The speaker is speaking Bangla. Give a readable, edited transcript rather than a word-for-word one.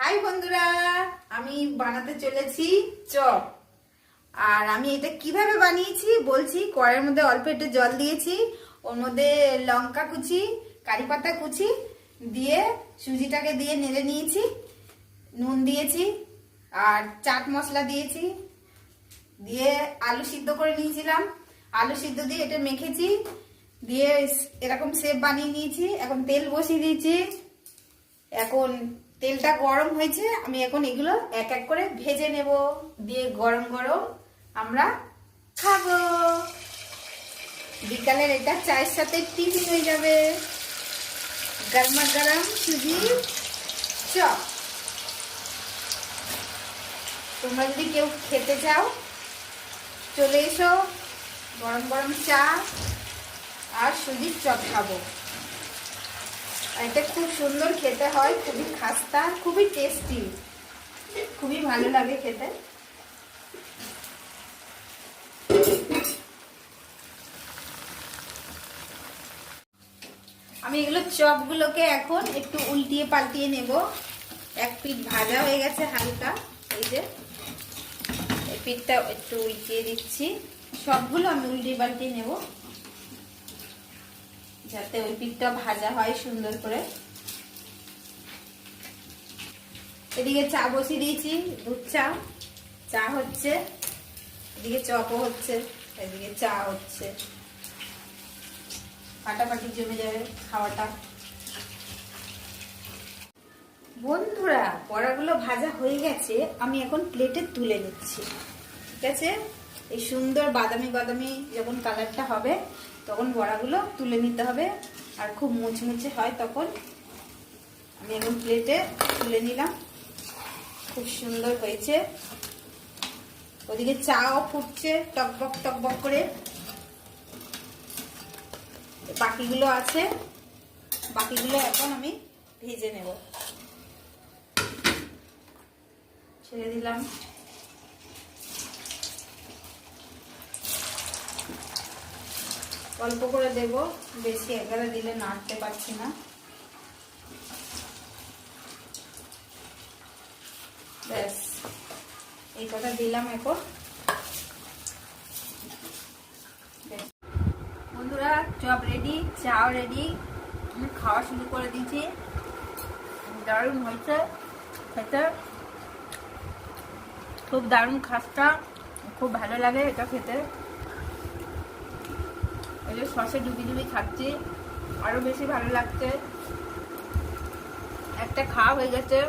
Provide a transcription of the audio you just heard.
হাই বন্ধুরা, আমি বানাতে চলেছি চপ। আর আমি এটা কিভাবে বানিয়েছি বলছি। কড়াইয়ের মধ্যে অল্প একটু জল দিয়েছি, ওর মধ্যে লঙ্কা কুচি, কারি পাতা কুচি দিয়ে সুজিটাকে দিয়ে নেড়ে নিয়েছি, নুন দিয়েছি আর চাট মশলা দিয়েছি, দিয়ে আলু সিদ্ধ করে নিয়েছিলাম, আলু সিদ্ধ দিয়ে এটা মেখেছি, দিয়ে এরকম শেপ বানিয়ে নিয়েছি। এখন তেল বসিয়ে দিয়েছি, এখন তেলটা গরম হয়েছে, আমি এখন এগুলো এক এক করে ভেজে নেব, দিয়ে গরম গরম আমরা খাবো। বিকালের এটা চায়ের সাথে টিফিন হয়ে যাবে। গরমা গরম সুজি চপ। তোমরা যদি কেউ খেতে চাও চলে এসো, গরম গরম চা আর সুজির চপ খাবো। এটা খুব সুন্দর খেতে হয়, খুবই খাস্তা, খুবই টেস্টি, খুবই ভালো লাগে খেতে। আমি এগুলো চপগুলোকে এখন একটু উল্টিয়ে পাল্টিয়ে নেব। এক পিঠ ভাজা হয়ে গেছে হালকা, এই যে এই পিঠটা একটু উল্টিয়ে দিচ্ছি। সবগুলো আমি উল্টিয়ে পাল্টিয়ে নেব যাতে ওই পিঠটা ভাজা হয় সুন্দর করে। এদিকে চা বসিয়ে দিয়েছি, দুধ চা, চা হচ্ছে, এদিকে চপও হচ্ছে, এদিকে চা হচ্ছে, ফাটাফাটি জমে যাবে খাওয়াটা। বন্ধুরা, বড়াগুলো ভাজা হয়ে গেছে, আমি এখন প্লেটে তুলে নিচ্ছি। ঠিক আছে, এই সুন্দর বাদামি বাদামি যখন কালারটা হবে তখন বড়াগুলো তুলে নিতে হবে, আর খুব মুচমুচে হয় তখন। আমি এখন প্লেটে তুলে নিলাম, খুব সুন্দর হয়েছে। ওদিকে চাও ফুটছে টকবক টকবক করে। বাকিগুলো আছে, বাকিগুলো এখন আমি ভেজে নেব। ছেড়ে দিলাম। অল্প করে দেব, বেশি একবারে দিলে নাড়তে পারছি না। ব্যাস, এই কটা দিলাম এখন। বন্ধুরা, চপ রেডি, চাও রেডি, আমি খাওয়া শুরু করে দিয়েছি। দারুণ হয়েছে খেতে, খুব দারুণ খাস্তা, খুব ভালো লাগে এটা খেতে। এই যে সসে ডুবি ডুবি খাচ্ছি, আরো বেশি ভালো লাগছে। একটা খাওয়া হয়ে গেছে,